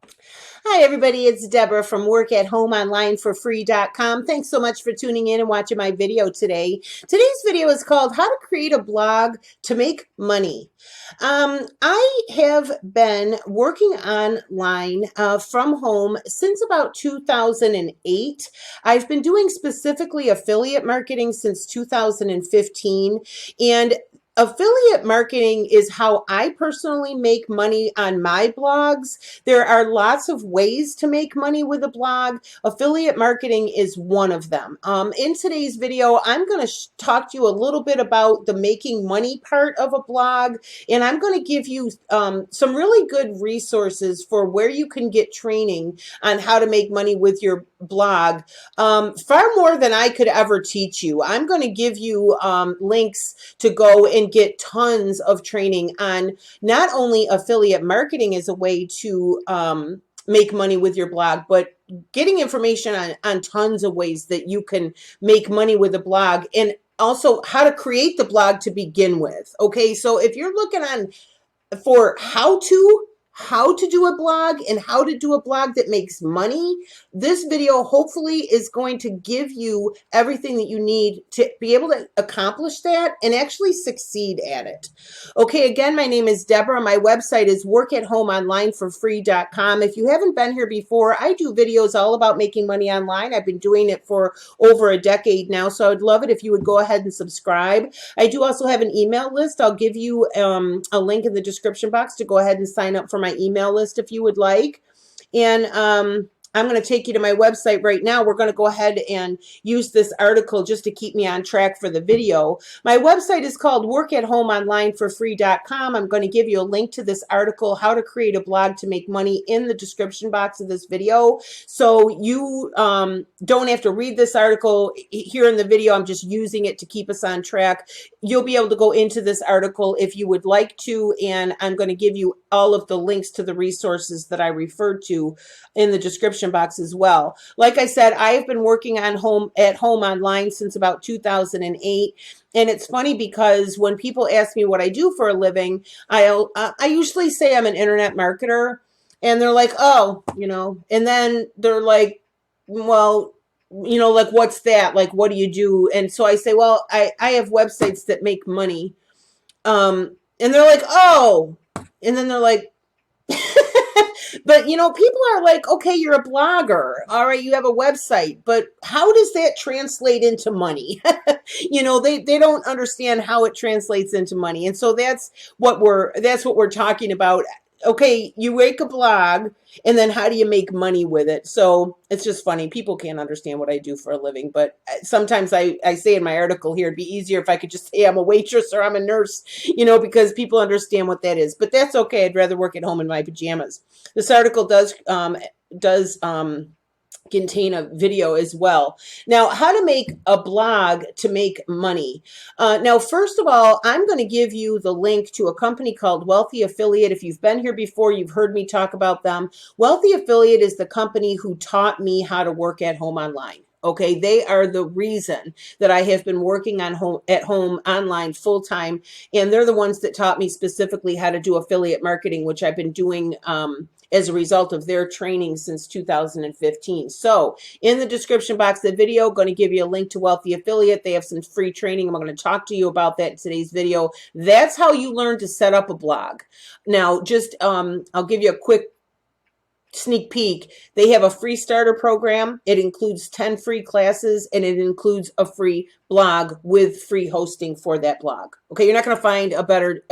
Hi, everybody. It's Deborah from workathomeonlineforfree.com. Thanks so much for tuning in and watching my video today. Today's video is called How to Create a Blog to Make Money. I have been working online from home since about 2008. I've been doing specifically affiliate marketing since 2015. And affiliate marketing is how I personally make money on my blogs. There are lots of ways to make money with a blog. Affiliate marketing is one of them. In today's video, I'm going to talk to you a little bit about the making money part of a blog, and I'm going to give you some really good resources for where you can get training on how to make money with your blog, far more than I could ever teach you. I'm going to give you links to go and get tons of training on not only affiliate marketing as a way to make money with your blog, but getting information on tons of ways that you can make money with a blog, and also how to create the blog to begin with. Okay, so if you're looking on for how to do a blog and how to do a blog that makes money, this video hopefully is going to give you everything that you need to be able to accomplish that and actually succeed at it. Okay, again, my name is Deborah. My website is workathomeonlineforfree.com. If you haven't been here before, I do videos all about making money online. I've been doing it for over a decade now, so I would love it if you would go ahead and subscribe. I do also have an email list. I'll give you a link in the description box to go ahead and sign up for my email list if you would like. And I'm going to take you to my website right now. We're going to go ahead and use this article just to keep me on track for the video. My website is called workathomeonlineforfree.com. I'm going to give you a link to this article, How to Create a Blog to Make Money, in the description box of this video. So you don't have to read this article here in the video. I'm just using it to keep us on track. You'll be able to go into this article if you would like to, and I'm going to give you all of the links to the resources that I referred to in the description box as well. Like I said, I have been working at home online since about 2008. And it's funny because when people ask me what I do for a living, I usually say I'm an internet marketer, and they're like, oh, and then they're like, well, like, what's that? Like, what do you do? And so I say, well, I have websites that make money. And they're like, oh, and then they're like, but people are like, okay, you're a blogger. All right, you have a website, but how does that translate into money? They don't understand how it translates into money. And so that's what we're talking about. Okay, you make a blog, and then how do you make money with it? So it's just funny. People can't understand what I do for a living, but sometimes I say in my article here, it'd be easier if I could just say I'm a waitress or I'm a nurse, because people understand what that is. But that's okay. I'd rather work at home in my pajamas. This article does contain a video as well. Now, how to make a blog to make money. Now, first of all, I'm going to give you the link to a company called Wealthy Affiliate. If you've been here before, you've heard me talk about them. Wealthy Affiliate is the company who taught me how to work at home online. Okay, they are the reason that I have been working at home online full time, and they're the ones that taught me specifically how to do affiliate marketing, which I've been doing as a result of their training since 2015. So in the description box of the video, going to give you a link to Wealthy Affiliate. They have some free training. I'm going to talk to you about that in today's video. That's how you learn to set up a blog. Now, just I'll give you a quick sneak peek. They have a free starter program. It includes 10 free classes, and it includes a free blog with free hosting for that blog. Okay, you're not going to find a better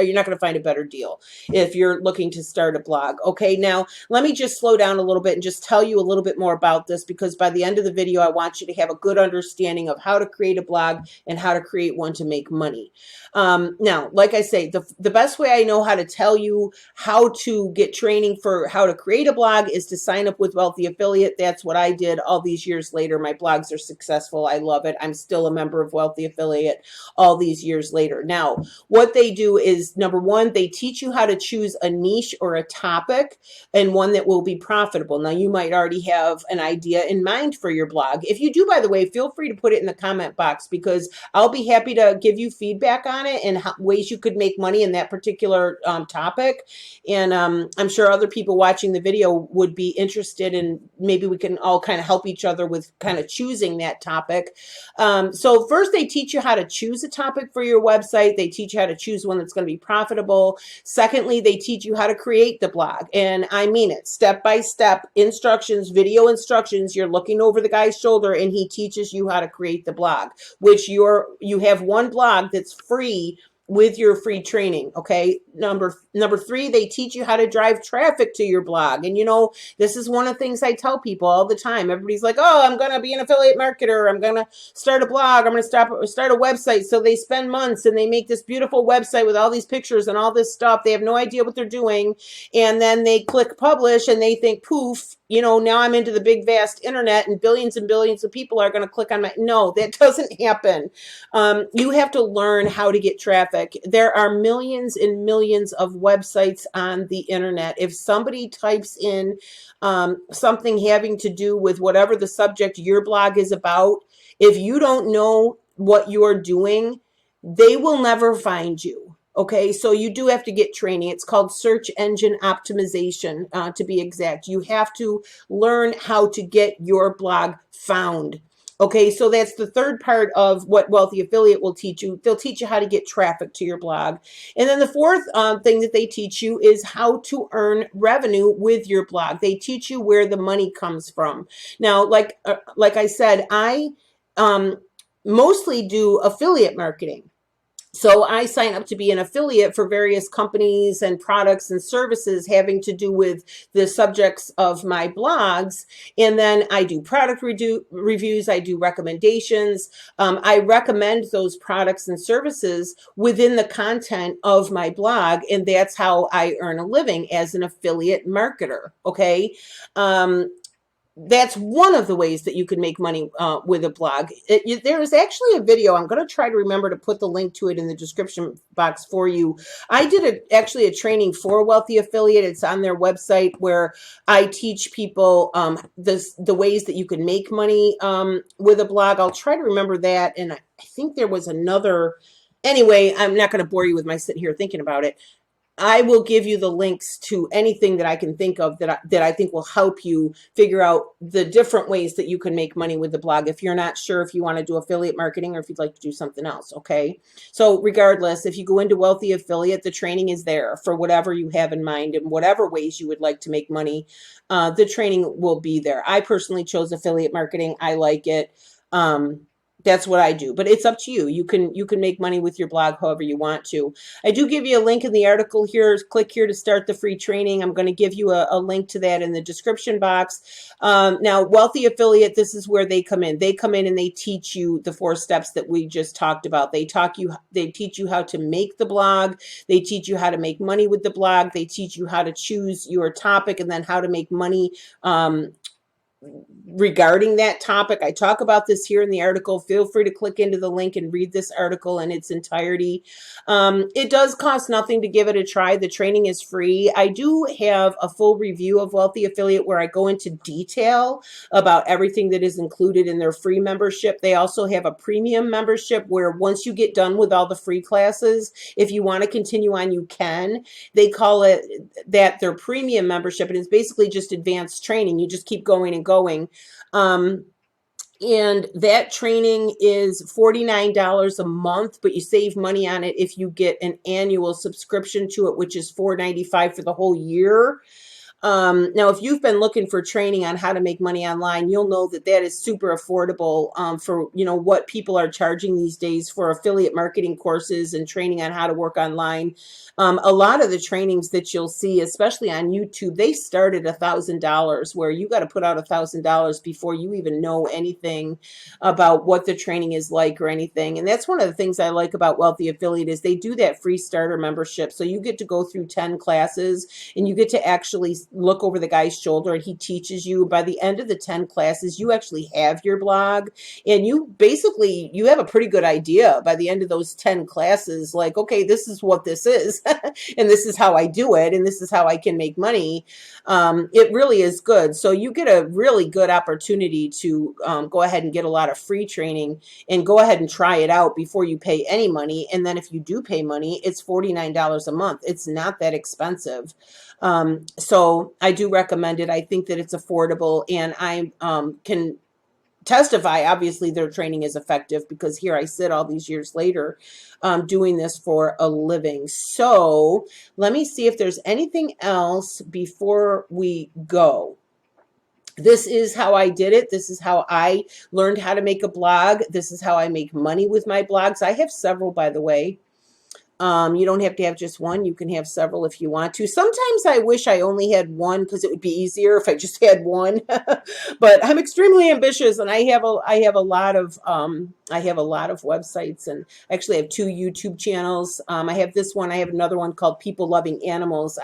deal if you're looking to start a blog. Okay, now let me just slow down a little bit and just tell you a little bit more about this, because by the end of the video, I want you to have a good understanding of how to create a blog and how to create one to make money. Now, like I say, the best way I know how to tell you how to get training for how to create a blog is to sign up with Wealthy Affiliate. That's what I did all these years later. My blogs are successful. I love it. I'm still a member of of Wealthy Affiliate all these years later. Now, what they do is, number one, they teach you how to choose a niche or a topic and one that will be profitable. Now, you might already have an idea in mind for your blog. If you do, by the way, feel free to put it in the comment box, because I'll be happy to give you feedback on it and ways you could make money in that particular topic. And I'm sure other people watching the video would be interested, and maybe we can all kind of help each other with kind of choosing that topic. So first, they teach you how to choose a topic for your website. They teach you how to choose one that's going to be profitable. Secondly, they teach you how to create the blog. And I mean it, step-by-step instructions, video instructions. You're looking over the guy's shoulder and he teaches you how to create the blog, which you have one blog that's free with your free training. Okay. Number three, they teach you how to drive traffic to your blog. And this is one of the things I tell people all the time. Everybody's like, oh, I'm going to be an affiliate marketer. I'm going to start a blog. I'm going to start a website. So they spend months and they make this beautiful website with all these pictures and all this stuff. They have no idea what they're doing. And then they click publish and they think, poof, now I'm into the big vast internet and billions of people are going to click on my, no, that doesn't happen. You have to learn how to get traffic. There are millions and millions of websites on the internet. If somebody types in something having to do with whatever the subject your blog is about, if you don't know what you're doing, they will never find you. Okay, so you do have to get training. It's called search engine optimization, to be exact. You have to learn how to get your blog found. Okay, so that's the third part of what Wealthy Affiliate will teach you. They'll teach you how to get traffic to your blog. And then the fourth thing that they teach you is how to earn revenue with your blog. They teach you where the money comes from. Now, like I said, I mostly do affiliate marketing. So I sign up to be an affiliate for various companies and products and services having to do with the subjects of my blogs. And then I do product reviews. I do recommendations. I recommend those products and services within the content of my blog. And that's how I earn a living as an affiliate marketer. Okay. That's one of the ways that you can make money with a blog. There is actually a video. I'm going to try to remember to put the link to it in the description box for you. I did actually a training for Wealthy Affiliate. It's on their website where I teach people the ways that you can make money with a blog. I'll try to remember that. And I think there was another. Anyway, I'm not going to bore you with my sitting here thinking about it. I will give you the links to anything that I can think of that I think will help you figure out the different ways that you can make money with the blog if you're not sure if you want to do affiliate marketing or if you'd like to do something else, okay? So regardless, if you go into Wealthy Affiliate, the training is there for whatever you have in mind and whatever ways you would like to make money. The training will be there. I personally chose affiliate marketing. I like it. That's what I do, but it's up to you. You can make money with your blog however you want to. I do give you a link in the article here. Click here to start the free training. I'm going to give you a link to that in the description box. Now, Wealthy Affiliate, this is where they come in. They come in and they teach you the 4 steps that we just talked about. They teach you how to make the blog. They teach you how to make money with the blog. They teach you how to choose your topic and then how to make money regarding that topic. I talk about this here in the article. Feel free to click into the link and read this article in its entirety. It does cost nothing to give it a try. The training is free. I do have a full review of Wealthy Affiliate where I go into detail about everything that is included in their free membership. They also have a premium membership where once you get done with all the free classes, if you want to continue on, you can. They call it that their premium membership, and it's basically just advanced training. You just keep going and going. And that training is $49 a month, but you save money on it if you get an annual subscription to it, which is $4.95 for the whole year. Now, if you've been looking for training on how to make money online, you'll know that that is super affordable for, what people are charging these days for affiliate marketing courses and training on how to work online. A lot of the trainings that you'll see, especially on YouTube, they start at $1,000, where you got to put out $1,000 before you even know anything about what the training is like or anything. And that's one of the things I like about Wealthy Affiliate is they do that free starter membership. So you get to go through 10 classes and you get to actually look over the guy's shoulder and he teaches you. By the end of the 10 classes, you actually have your blog, and you have a pretty good idea by the end of those 10 classes, like, okay, this is what this is and this is how I do it, and this is how I can make money. It really is good. So you get a really good opportunity to go ahead and get a lot of free training and go ahead and try it out before you pay any money. And then if you do pay money, it's $49 a month. It's not that expensive. So I do recommend it. I think that it's affordable, and I can testify, obviously, their training is effective, because here I sit all these years later doing this for a living. So let me see if there's anything else before we go. This is how I did it. This is how I learned how to make a blog. This is how I make money with my blogs. I have several, by the way. You don't have to have just one. You can have several if you want to. Sometimes I wish I only had one, because it would be easier if I just had one. But I'm extremely ambitious, and I have a lot of websites, and I actually have 2 YouTube channels. I have this one. I have another one called People Loving Animals.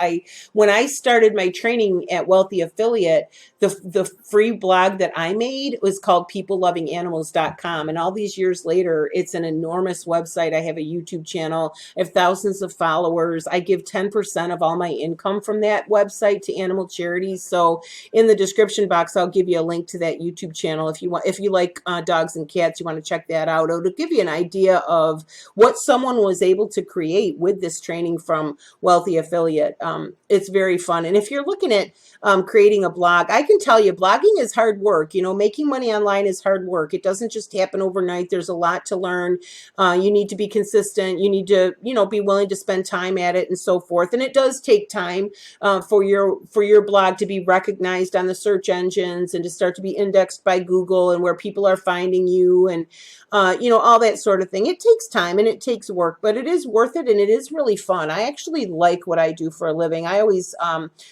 When I started my training at Wealthy Affiliate, the free blog that I made was called peoplelovinganimals.com, and all these years later, it's an enormous website. I have a YouTube channel. I have thousands of followers. I give 10% of all my income from that website to animal charities. So in the description box, I'll give you a link to that YouTube channel if you want. If you like dogs and cats, you want to check that out. It'll give you an idea of what someone was able to create with this training from Wealthy Affiliate. It's very fun. And if you're looking at creating a blog, I can tell you, blogging is hard work. You know, making money online is hard work. It doesn't just happen overnight. There's a lot to learn. You need to be consistent. You need to, be willing to spend time at it and so forth. And it does take time for your blog to be recognized on the search engines and to start to be indexed by Google and where people are finding you, and all that sort of thing. It takes time and it takes work, but it is worth it, and it is really fun. I actually like what I do for a living. I always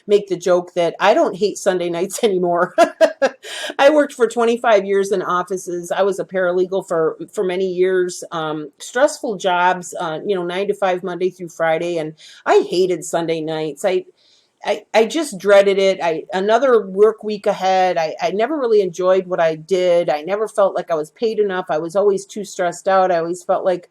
make the joke that I don't hate Sunday nights anymore. I worked for 25 years in offices. I was a paralegal for many years. Stressful jobs, 9 to 5, Monday through Friday. And I hated Sunday nights. I just dreaded it. Another work week ahead. I never really enjoyed what I did. I never felt like I was paid enough. I was always too stressed out. I always felt like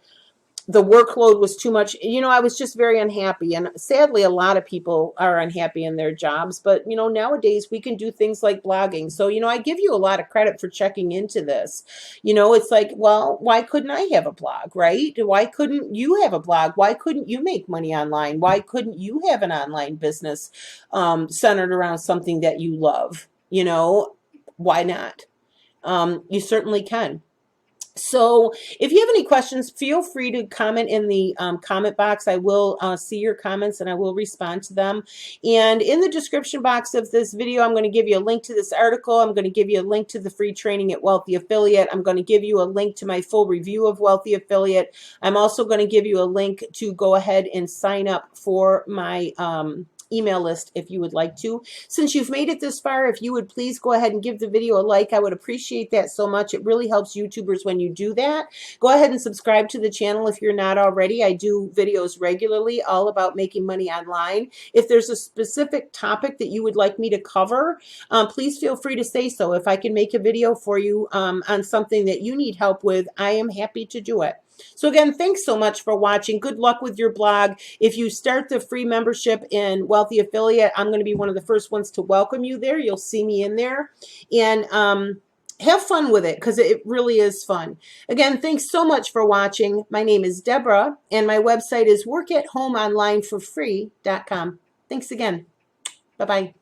the workload was too much. I was just very unhappy. And sadly, a lot of people are unhappy in their jobs. But, nowadays we can do things like blogging. So, I give you a lot of credit for checking into this. It's like, well, why couldn't I have a blog, right? Why couldn't you have a blog? Why couldn't you make money online? Why couldn't you have an online business centered around something that you love? Why not? You certainly can. So if you have any questions, feel free to comment in the comment box. I will see your comments and I will respond to them. And in the description box of this video, I'm going to give you a link to this article. I'm going to give you a link to the free training at Wealthy Affiliate. I'm going to give you a link to my full review of Wealthy Affiliate. I'm also going to give you a link to go ahead and sign up for my email list if you would like to. Since you've made it this far, if you would please go ahead and give the video a like, I would appreciate that so much. It really helps YouTubers when you do that. Go ahead and subscribe to the channel if you're not already. I do videos regularly all about making money online. If there's a specific topic that you would like me to cover, please feel free to say so. If I can make a video for you on something that you need help with, I am happy to do it. So again, thanks so much for watching. Good luck with your blog. If you start the free membership in Wealthy Affiliate, I'm going to be one of the first ones to welcome you there. You'll see me in there. And have fun with it, because it really is fun. Again, thanks so much for watching. My name is Deborah, and my website is workathomeonlineforfree.com. Thanks again. Bye-bye.